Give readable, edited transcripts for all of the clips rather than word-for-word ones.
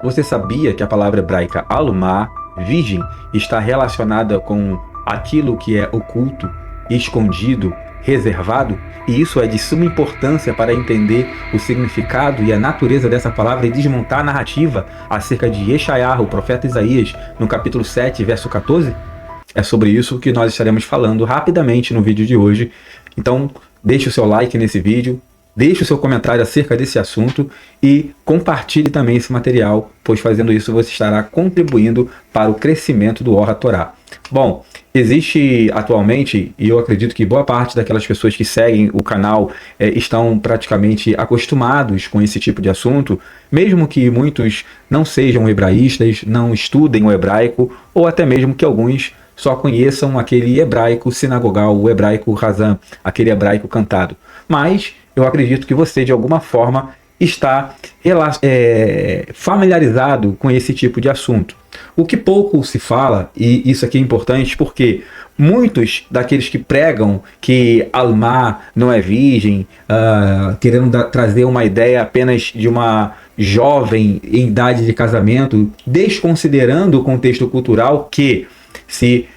Você sabia que a palavra hebraica alma, virgem, está relacionada com aquilo que é oculto, escondido, reservado? E isso é de suma importância para entender o significado e a natureza dessa palavra e desmontar a narrativa acerca de Yeshayahu, o profeta Isaías, no capítulo 7, verso 14? É sobre isso que nós estaremos falando rapidamente no vídeo de hoje. Então, deixe o seu like nesse vídeo, deixe o seu comentário acerca desse assunto e compartilhe também esse material, pois fazendo isso você estará contribuindo para o crescimento do Or HaTorá. Bom, existe atualmente, e eu acredito que boa parte daquelas pessoas que seguem o canal estão praticamente acostumados com esse tipo de assunto, mesmo que muitos não sejam hebraístas, não estudem o hebraico, ou até mesmo que alguns só conheçam aquele hebraico sinagogal, o hebraico Razan, aquele hebraico cantado. Mas eu acredito que você, de alguma forma, está familiarizado com esse tipo de assunto. O que pouco se fala, e isso aqui é importante porque muitos daqueles que pregam que Alma não é virgem, querendo trazer uma ideia apenas de uma jovem em idade de casamento, desconsiderando o contexto cultural que, se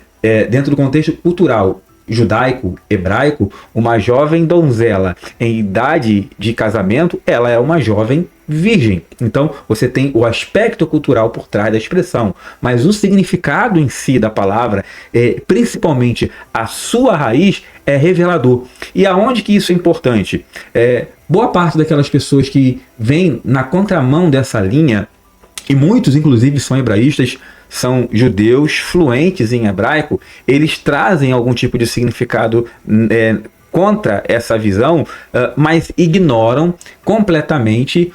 dentro do contexto cultural judaico, hebraico, uma jovem donzela em idade de casamento, ela é uma jovem virgem. Então, você tem o aspecto cultural por trás da expressão, mas o significado em si da palavra, principalmente a sua raiz, é revelador. E aonde que isso é importante? Boa parte daquelas pessoas que vêm na contramão dessa linha, e muitos, inclusive, são hebraístas, são judeus fluentes em hebraico, eles trazem algum tipo de significado contra essa visão, mas ignoram completamente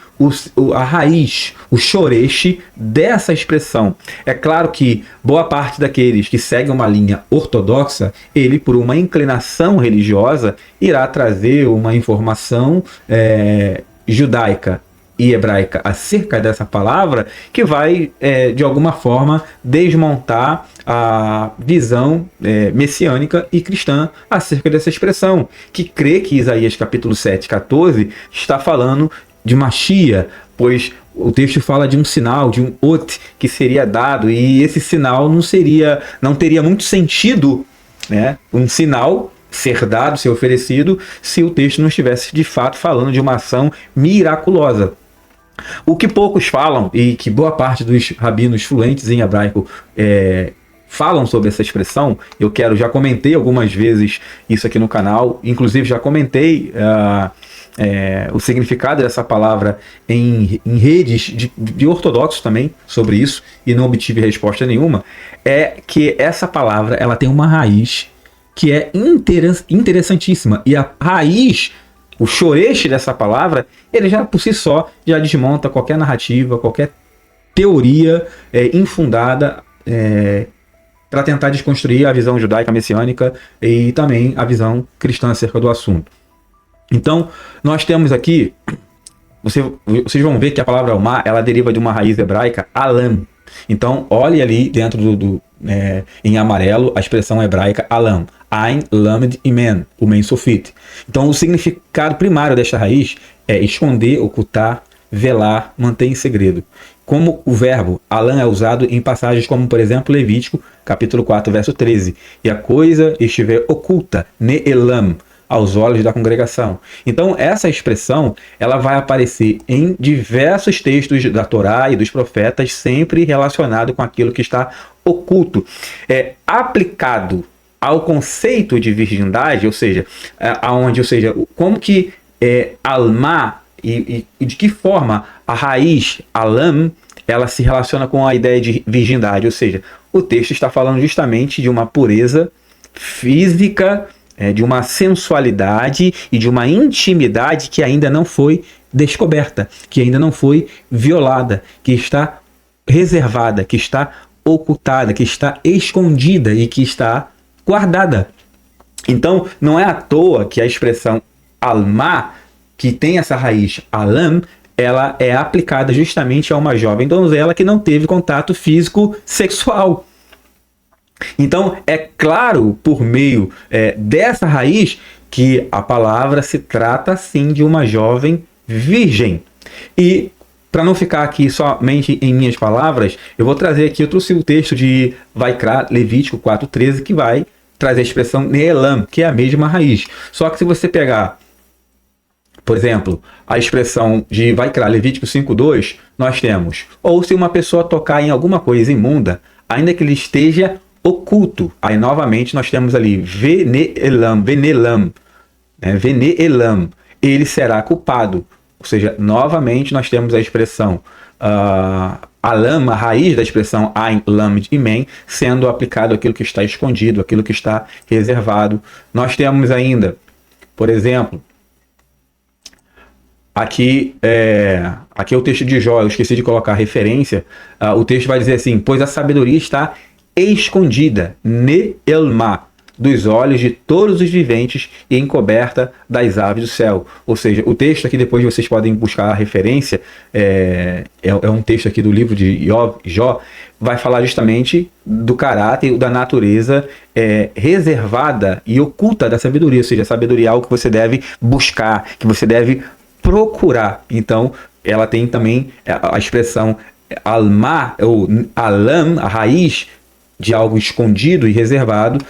a raiz, o shoresh dessa expressão. É claro que boa parte daqueles que seguem uma linha ortodoxa, ele, por uma inclinação religiosa, irá trazer uma informação judaica e hebraica acerca dessa palavra que vai, de alguma forma, desmontar a visão messiânica e cristã acerca dessa expressão, que crê que Isaías capítulo 7, 14 está falando de Mashiach, pois o texto fala de um sinal, de um ot que seria dado, e esse sinal não teria muito sentido, né? Um sinal ser dado, ser oferecido, se o texto não estivesse de fato falando de uma ação miraculosa. O que poucos falam, e que boa parte dos rabinos fluentes em hebraico falam sobre essa expressão, já comentei algumas vezes isso aqui no canal, inclusive já comentei o significado dessa palavra em redes de ortodoxos também sobre isso, e não obtive resposta nenhuma, é que essa palavra ela tem uma raiz que é interessantíssima, e a raiz, o shoresh dessa palavra, ele já por si só já desmonta qualquer narrativa, qualquer teoria infundada para tentar desconstruir a visão judaica messiânica e também a visão cristã acerca do assunto. Então, nós temos aqui, vocês vão ver que a palavra Alma, ela deriva de uma raiz hebraica, Alam. Então, olhe ali dentro em amarelo a expressão hebraica Alam. Ein, Lamed e Men, o Men Sofit. Então, o significado primário desta raiz é esconder, ocultar, velar, manter em segredo. Como o verbo Alam é usado em passagens como, por exemplo, Levítico, capítulo 4, verso 13. E a coisa estiver oculta, Ne'elam, aos olhos da congregação. Então, essa expressão ela vai aparecer em diversos textos da Torá e dos profetas, sempre relacionado com aquilo que está oculto. Aplicado ao conceito de virgindade, ou seja, como que Alma e de que forma a raiz Alam ela se relaciona com a ideia de virgindade, ou seja, o texto está falando justamente de uma pureza física, de uma sensualidade e de uma intimidade que ainda não foi descoberta, que ainda não foi violada, que está reservada, que está ocultada, que está escondida e que está guardada. Então, não é à toa que a expressão Alma, que tem essa raiz Alam, ela é aplicada justamente a uma jovem donzela que não teve contato físico sexual. Então, é claro, por meio dessa raiz, que a palavra se trata, sim, de uma jovem virgem. E para não ficar aqui somente em minhas palavras, eu vou trazer aqui, eu trouxe o texto de Vaikra, Levítico 4:13, que vai trazer a expressão Neelam, que é a mesma raiz. Só que se você pegar, por exemplo, a expressão de Vaikra, Levítico 5:2, nós temos, ou se uma pessoa tocar em alguma coisa imunda, ainda que ele esteja oculto. Aí, novamente, nós temos ali Venelam, Venelam, ele será culpado. Ou seja, novamente, nós temos a expressão Alam, a raiz da expressão Ain, Lamed e Men, sendo aplicado aquilo que está escondido, aquilo que está reservado. Nós temos ainda, por exemplo, aqui é o texto de Jó, eu esqueci de colocar a referência. O texto vai dizer assim: pois a sabedoria está escondida, Neelma, dos olhos de todos os viventes e encoberta das aves do céu. Ou seja, o texto aqui, depois vocês podem buscar a referência, é um texto aqui do livro de Jó, vai falar justamente do caráter, da natureza reservada e oculta da sabedoria. Ou seja, a sabedoria é algo que você deve buscar, que você deve procurar. Então, ela tem também a expressão Alma, ou Alam, a raiz de algo escondido e reservado,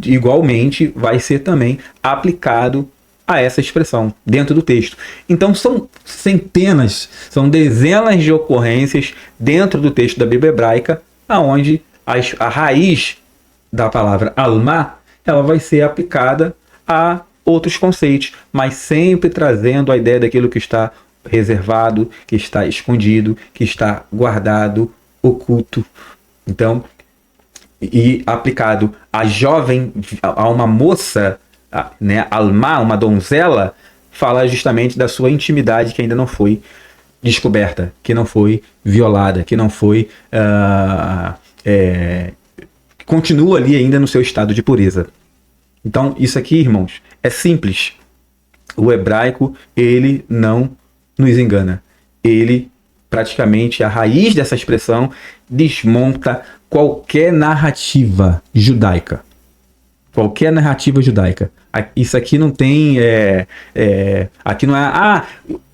igualmente vai ser também aplicado a essa expressão dentro do texto. Então são centenas, são dezenas de ocorrências dentro do texto da Bíblia hebraica, aonde a raiz da palavra Alma, ela vai ser aplicada a outros conceitos, mas sempre trazendo a ideia daquilo que está reservado, que está escondido, que está guardado, oculto. Então, e aplicado a jovem, a uma moça, né, Alma, uma donzela, fala justamente da sua intimidade que ainda não foi descoberta, que não foi violada, que não foi continua ali ainda no seu estado de pureza. Então isso aqui, irmãos, é simples. O hebraico, ele não nos engana. Ele, praticamente, a raiz dessa expressão desmonta qualquer narrativa judaica. Qualquer narrativa judaica. Isso aqui não tem... aqui não é...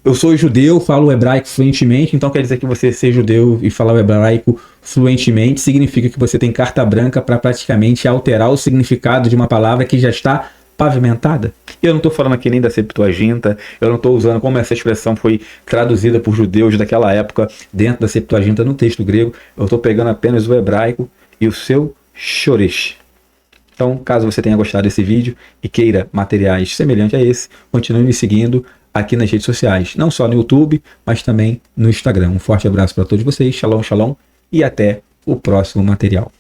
eu sou judeu, falo hebraico fluentemente, então quer dizer que você ser judeu e falar o hebraico fluentemente significa que você tem carta branca para praticamente alterar o significado de uma palavra que já está pavimentada. Eu não estou falando aqui nem da Septuaginta, eu não estou usando como essa expressão foi traduzida por judeus daquela época dentro da Septuaginta no texto grego. Eu estou pegando apenas o hebraico e o seu shoresh. Então, caso você tenha gostado desse vídeo e queira materiais semelhantes a esse, continue me seguindo aqui nas redes sociais, não só no YouTube, mas também no Instagram. Um forte abraço para todos vocês, shalom, shalom, e até o próximo material.